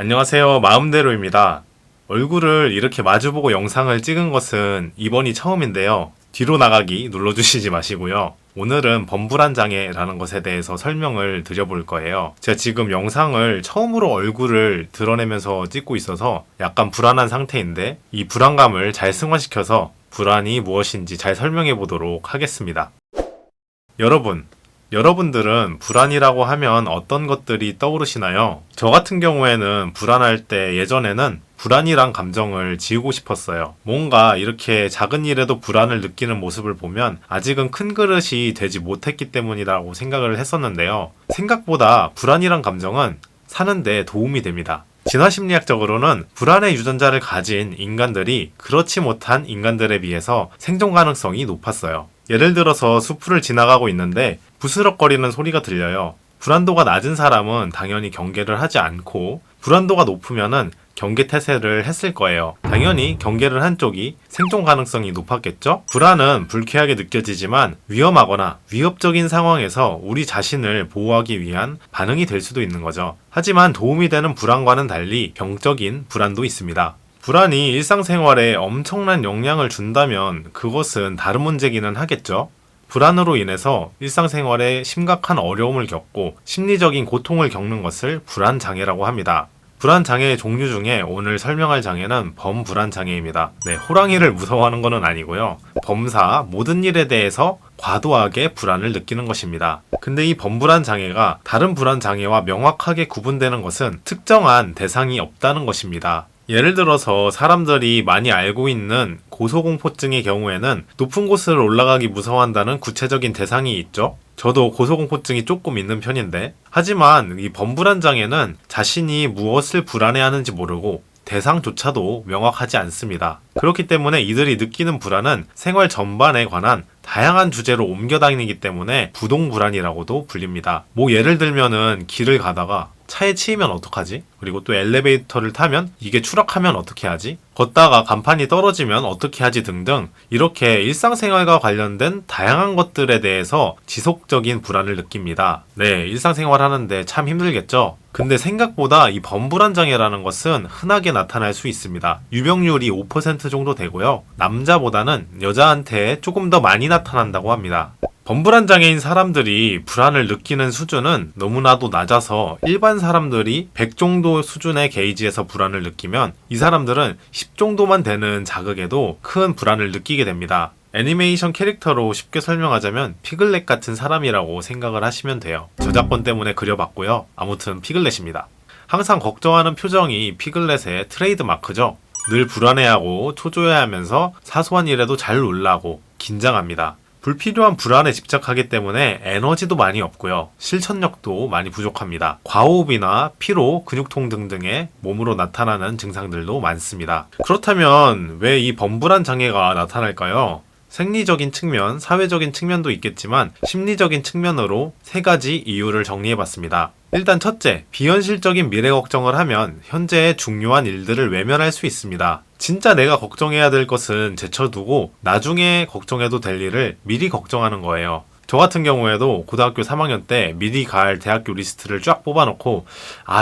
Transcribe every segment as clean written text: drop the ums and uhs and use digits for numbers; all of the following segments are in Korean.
안녕하세요. 마음대로입니다. 얼굴을 이렇게 마주보고 영상을 찍은 것은 이번이 처음인데요. 뒤로 나가기 눌러주시지 마시고요. 오늘은 범불안 장애라는 것에 대해서 설명을 드려볼 거예요. 제가 지금 영상을 처음으로 얼굴을 드러내면서 찍고 있어서 약간 불안한 상태인데 이 불안감을 잘 승화시켜서 불안이 무엇인지 잘 설명해 보도록 하겠습니다. 여러분들은 불안이라고 하면 어떤 것들이 떠오르시나요? 저 같은 경우에는 불안할 때 예전에는 불안이란 감정을 지우고 싶었어요. 뭔가 이렇게 작은 일에도 불안을 느끼는 모습을 보면 아직은 큰 그릇이 되지 못했기 때문이라고 생각을 했었는데요. 생각보다 불안이란 감정은 사는데 도움이 됩니다. 진화심리학적으로는 불안의 유전자를 가진 인간들이 그렇지 못한 인간들에 비해서 생존 가능성이 높았어요. 예를 들어서 숲을 지나가고 있는데 부스럭거리는 소리가 들려요. 불안도가 낮은 사람은 당연히 경계를 하지 않고 불안도가 높으면은 경계 태세를 했을 거예요. 당연히 경계를 한 쪽이 생존 가능성이 높았겠죠? 불안은 불쾌하게 느껴지지만 위험하거나 위협적인 상황에서 우리 자신을 보호하기 위한 반응이 될 수도 있는 거죠. 하지만 도움이 되는 불안과는 달리 병적인 불안도 있습니다. 불안이 일상생활에 엄청난 영향을 준다면 그것은 다른 문제기는 하겠죠. 불안으로 인해서 일상생활에 심각한 어려움을 겪고 심리적인 고통을 겪는 것을 불안장애라고 합니다. 불안장애의 종류 중에 오늘 설명할 장애는 범불안장애입니다. 호랑이를 무서워하는 것은 아니고요. 범사, 모든 일에 대해서 과도하게 불안을 느끼는 것입니다. 근데 이 범불안장애가 다른 불안장애와 명확하게 구분되는 것은 특정한 대상이 없다는 것입니다. 예를 들어서 사람들이 많이 알고 있는 고소공포증의 경우에는 높은 곳을 올라가기 무서워한다는 구체적인 대상이 있죠. 저도 고소공포증이 조금 있는 편인데, 하지만 이 범불안장애는 자신이 무엇을 불안해하는지 모르고 대상조차도 명확하지 않습니다. 그렇기 때문에 이들이 느끼는 불안은 생활 전반에 관한 다양한 주제로 옮겨다니기 때문에 부동불안이라고도 불립니다. 예를 들면은 길을 가다가 차에 치이면 어떡하지? 그리고 또 엘리베이터를 타면 이게 추락하면 어떻게 하지? 걷다가 간판이 떨어지면 어떻게 하지? 등등 이렇게 일상생활과 관련된 다양한 것들에 대해서 지속적인 불안을 느낍니다. 일상생활 하는데 참 힘들겠죠? 근데 생각보다 이 범불안장애라는 것은 흔하게 나타날 수 있습니다. 유병률이 5% 정도 되고요. 남자보다는 여자한테 조금 더 많이 나타난다고 합니다. 범불안장애인 사람들이 불안을 느끼는 수준은 너무나도 낮아서 일반 사람들이 100 정도 수준의 게이지에서 불안을 느끼면 이 사람들은 10 정도만 되는 자극에도 큰 불안을 느끼게 됩니다. 애니메이션 캐릭터로 쉽게 설명하자면 피글렛 같은 사람이라고 생각을 하시면 돼요. 저작권 때문에 그려봤고요. 아무튼 피글렛입니다. 항상 걱정하는 표정이 피글렛의 트레이드 마크죠. 늘 불안해하고 초조해하면서 사소한 일에도 잘 놀라고 긴장합니다. 불필요한 불안에 집착하기 때문에 에너지도 많이 없고요. 실천력도 많이 부족합니다. 과호흡이나 피로, 근육통 등등의 몸으로 나타나는 증상들도 많습니다. 그렇다면 왜 이 범불안 장애가 나타날까요? 생리적인 측면, 사회적인 측면도 있겠지만 심리적인 측면으로 3가지 이유를 정리해봤습니다. 일단 첫째, 비현실적인 미래 걱정을 하면 현재의 중요한 일들을 외면할 수 있습니다. 진짜 내가 걱정해야 될 것은 제쳐두고 나중에 걱정해도 될 일을 미리 걱정하는 거예요. 저 같은 경우에도 고등학교 3학년 때 미리 갈 대학교 리스트를 쫙 뽑아놓고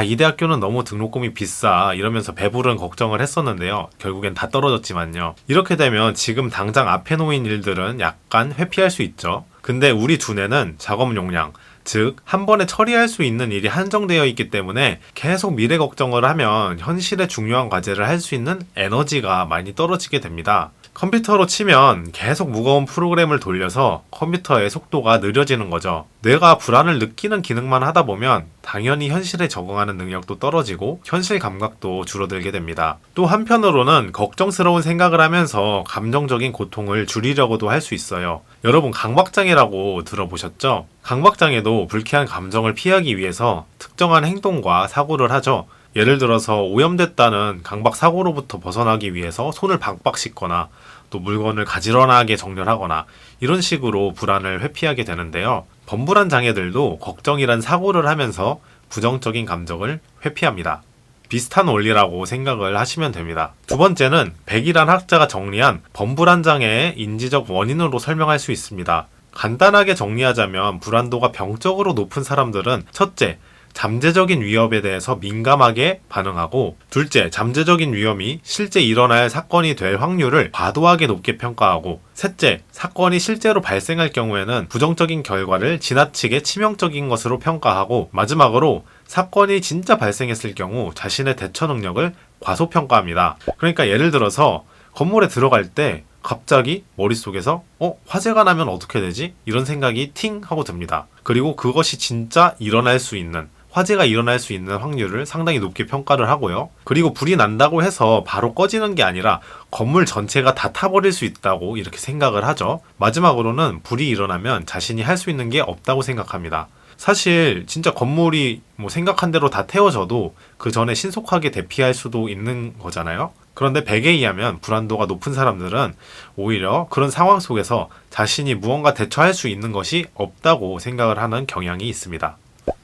이 대학교는 너무 등록금이 비싸 이러면서 배부른 걱정을 했었는데요. 결국엔 다 떨어졌지만요. 이렇게 되면 지금 당장 앞에 놓인 일들은 약간 회피할 수 있죠. 근데 우리 두뇌는 작업 용량, 즉 한 번에 처리할 수 있는 일이 한정되어 있기 때문에 계속 미래 걱정을 하면 현실의 중요한 과제를 할 수 있는 에너지가 많이 떨어지게 됩니다. 컴퓨터로 치면 계속 무거운 프로그램을 돌려서 컴퓨터의 속도가 느려지는 거죠. 뇌가 불안을 느끼는 기능만 하다 보면 당연히 현실에 적응하는 능력도 떨어지고 현실 감각도 줄어들게 됩니다. 또 한편으로는 걱정스러운 생각을 하면서 감정적인 고통을 줄이려고도 할 수 있어요. 여러분 강박장애라고 들어보셨죠? 강박장애도 불쾌한 감정을 피하기 위해서 특정한 행동과 사고를 하죠. 예를 들어서 오염됐다는 강박 사고로부터 벗어나기 위해서 손을 박박 씻거나 또 물건을 가지런하게 정렬하거나 이런 식으로 불안을 회피하게 되는데요. 범불안 장애들도 걱정이란 사고를 하면서 부정적인 감정을 회피합니다. 비슷한 원리라고 생각을 하시면 됩니다. 두 번째는 백이란 학자가 정리한 범불안 장애의 인지적 원인으로 설명할 수 있습니다. 간단하게 정리하자면 불안도가 병적으로 높은 사람들은 첫째, 잠재적인 위협에 대해서 민감하게 반응하고, 둘째, 잠재적인 위험이 실제 일어날 사건이 될 확률을 과도하게 높게 평가하고, 셋째, 사건이 실제로 발생할 경우에는 부정적인 결과를 지나치게 치명적인 것으로 평가하고, 마지막으로 사건이 진짜 발생했을 경우 자신의 대처 능력을 과소평가합니다. 그러니까 예를 들어서 건물에 들어갈 때 갑자기 머릿속에서 화재가 나면 어떻게 되지? 이런 생각이 팅 하고 듭니다. 그리고 그것이 진짜 일어날 수 있는, 화재가 일어날 수 있는 확률을 상당히 높게 평가를 하고요. 그리고 불이 난다고 해서 바로 꺼지는 게 아니라 건물 전체가 다 타버릴 수 있다고 이렇게 생각을 하죠. 마지막으로는 불이 일어나면 자신이 할 수 있는 게 없다고 생각합니다. 사실 진짜 건물이 생각한 대로 다 태워져도 그 전에 신속하게 대피할 수도 있는 거잖아요. 그런데 백에 의하면 불안도가 높은 사람들은 오히려 그런 상황 속에서 자신이 무언가 대처할 수 있는 것이 없다고 생각을 하는 경향이 있습니다.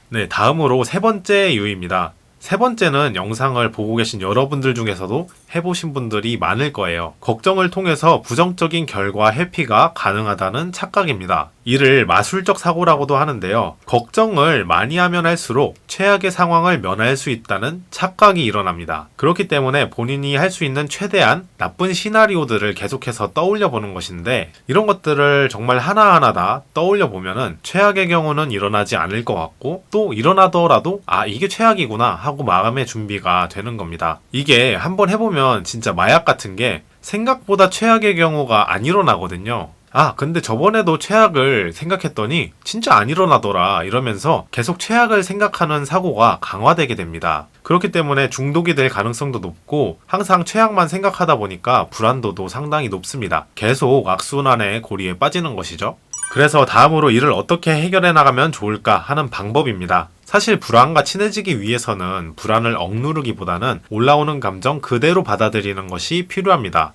네, 다음으로 세 번째 이유입니다. 세 번째는 영상을 보고 계신 여러분들 중에서도 해보신 분들이 많을 거예요. 걱정을 통해서 부정적인 결과 회피가 가능하다는 착각입니다. 이를 마술적 사고라고도 하는데요. 걱정을 많이 하면 할수록 최악의 상황을 면할 수 있다는 착각이 일어납니다. 그렇기 때문에 본인이 할 수 있는 최대한 나쁜 시나리오들을 계속해서 떠올려 보는 것인데, 이런 것들을 정말 하나하나 다 떠올려 보면은 최악의 경우는 일어나지 않을 것 같고, 또 일어나더라도 이게 최악이구나 하고 마감의 준비가 되는 겁니다. 이게 한번 해보면 진짜 마약 같은 게 생각보다 최악의 경우가 안 일어나거든요. 근데 저번에도 최악을 생각했더니 진짜 안 일어나더라 이러면서 계속 최악을 생각하는 사고가 강화되게 됩니다. 그렇기 때문에 중독이 될 가능성도 높고, 항상 최악만 생각하다 보니까 불안도도 상당히 높습니다. 계속 악순환의 고리에 빠지는 것이죠. 그래서 다음으로 이를 어떻게 해결해 나가면 좋을까 하는 방법입니다. 사실 불안과 친해지기 위해서는 불안을 억누르기보다는 올라오는 감정 그대로 받아들이는 것이 필요합니다.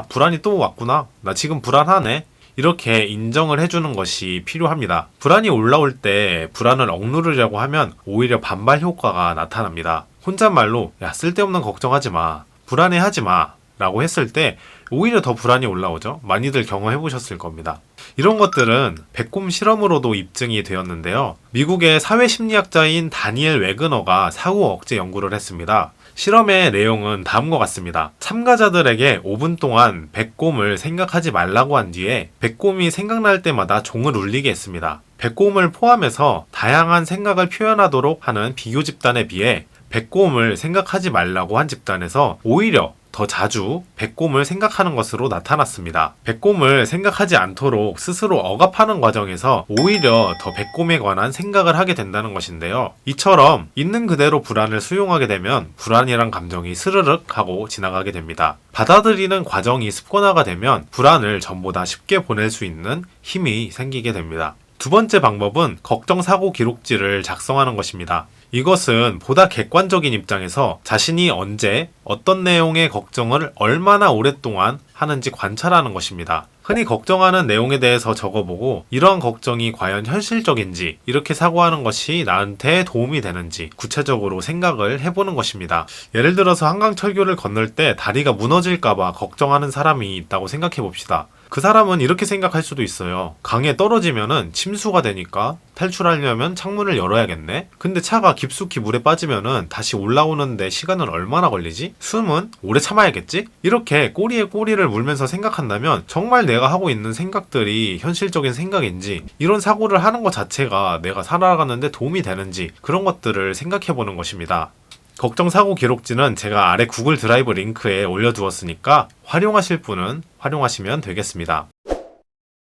불안이 또 왔구나. 나 지금 불안하네. 이렇게 인정을 해주는 것이 필요합니다. 불안이 올라올 때 불안을 억누르려고 하면 오히려 반발 효과가 나타납니다. 혼잣말로 쓸데없는 걱정하지 마, 불안해하지 마 라고 했을 때 오히려 더 불안이 올라오죠. 많이들 경험해 보셨을 겁니다. 이런 것들은 백곰 실험으로도 입증이 되었는데요. 미국의 사회심리학자인 다니엘 웨그너가 사고 억제 연구를 했습니다. 실험의 내용은 다음과 같습니다. 참가자들에게 5분 동안 백곰을 생각하지 말라고 한 뒤에 백곰이 생각날 때마다 종을 울리게 했습니다. 백곰을 포함해서 다양한 생각을 표현하도록 하는 비교 집단에 비해 백곰을 생각하지 말라고 한 집단에서 오히려 더 자주 백곰을 생각하는 것으로 나타났습니다. 백곰을 생각하지 않도록 스스로 억압하는 과정에서 오히려 더 백곰에 관한 생각을 하게 된다는 것인데요. 이처럼 있는 그대로 불안을 수용하게 되면 불안이란 감정이 스르륵 하고 지나가게 됩니다. 받아들이는 과정이 습관화가 되면 불안을 전보다 쉽게 보낼 수 있는 힘이 생기게 됩니다. 두 번째 방법은 걱정 사고 기록지를 작성하는 것입니다. 이것은 보다 객관적인 입장에서 자신이 언제 어떤 내용의 걱정을 얼마나 오랫동안 하는지 관찰하는 것입니다. 흔히 걱정하는 내용에 대해서 적어보고 이러한 걱정이 과연 현실적인지, 이렇게 사고하는 것이 나한테 도움이 되는지 구체적으로 생각을 해보는 것입니다. 예를 들어서 한강철교를 건널 때 다리가 무너질까봐 걱정하는 사람이 있다고 생각해 봅시다. 그 사람은 이렇게 생각할 수도 있어요. 강에 떨어지면은 침수가 되니까 탈출하려면 창문을 열어야겠네? 근데 차가 깊숙이 물에 빠지면은 다시 올라오는데 시간은 얼마나 걸리지? 숨은 오래 참아야겠지? 이렇게 꼬리에 꼬리를 물면서 생각한다면 정말 내가 하고 있는 생각들이 현실적인 생각인지, 이런 사고를 하는 것 자체가 내가 살아가는데 도움이 되는지, 그런 것들을 생각해 보는 것입니다. 걱정 사고 기록지는 제가 아래 구글 드라이브 링크에 올려두었으니까 활용하실 분은 활용하시면 되겠습니다.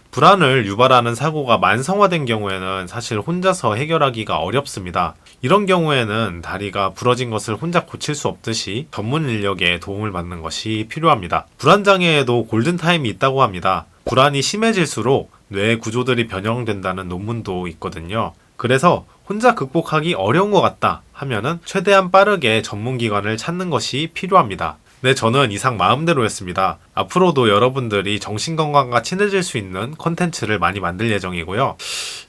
불안을 유발하는 사고가 만성화된 경우에는 사실 혼자서 해결하기가 어렵습니다. 이런 경우에는 다리가 부러진 것을 혼자 고칠 수 없듯이 전문 인력의 도움을 받는 것이 필요합니다. 불안장애에도 골든타임이 있다고 합니다. 불안이 심해질수록 뇌 구조들이 변형된다는 논문도 있거든요. 그래서 혼자 극복하기 어려운 것 같다 하면은 최대한 빠르게 전문기관을 찾는 것이 필요합니다. 네, 저는 이상 마음대로였습니다. 앞으로도 여러분들이 정신건강과 친해질 수 있는 콘텐츠를 많이 만들 예정이고요.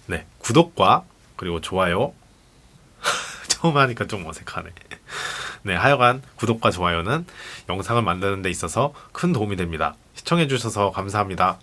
네, 구독과 그리고 좋아요. 처음 하니까 좀 어색하네. 네, 하여간 구독과 좋아요는 영상을 만드는 데 있어서 큰 도움이 됩니다. 시청해주셔서 감사합니다.